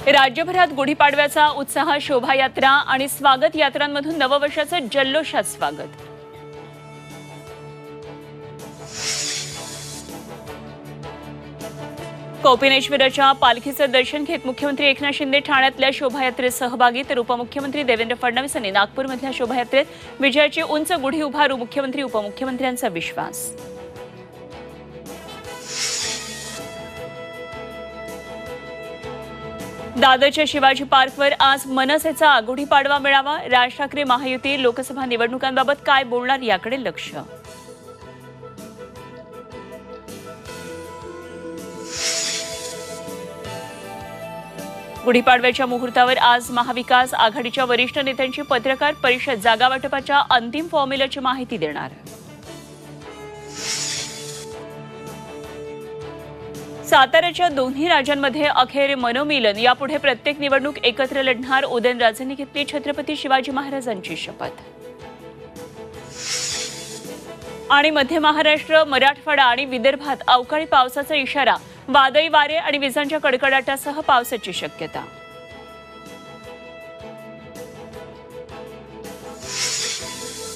राज्यभरात गुढीपाडव्याचा उत्साह, शोभायात्रा आणि स्वागत यात्रांमधून नववर्षाचं जल्लोषात स्वागत। कौपिनेश्वराच्या पालखीचं दर्शन घेत मुख्यमंत्री एकनाथ शिंदे ठाण्यातल्या शोभायात्रेत सहभागी, तर उपमुख्यमंत्री देवेंद्र फडणवीस यांनी नागपूरमधल्या शोभायात्रेत विजयाची उंच गुढी उभारू, मुख्यमंत्री उपमुख्यमंत्र्यांचा विश्वास। दादरच्या शिवाजी पार्कवर आज मनसेचा गुढीपाडवा मेळावा। राज ठाकरे महायुती लोकसभा निवडणुकांबाबत काय बोलणार याकडे लक्ष। गुढीपाडव्याच्या मुहूर्तावर आज महाविकास आघाडीच्या वरिष्ठ नेत्यांची पत्रकार परिषद, जागा वाटपाच्या अंतिम फॉर्म्युल्याची माहिती देणार। साताऱ्याच्या दोन्ही राज्यांमध्ये अखेर मनोमिलन, यापुढे प्रत्येक निवडणूक एकत्र लढणार, उदयनराजेंनी घेतली छत्रपती शिवाजी महाराजांची शपथ। आणि मध्य महाराष्ट्र, मराठवाडा आणि विदर्भात अवकाळी पावसाचा इशारा, वादळी वारे आणि विजांच्या कडकडाटासह पावसाची शक्यता।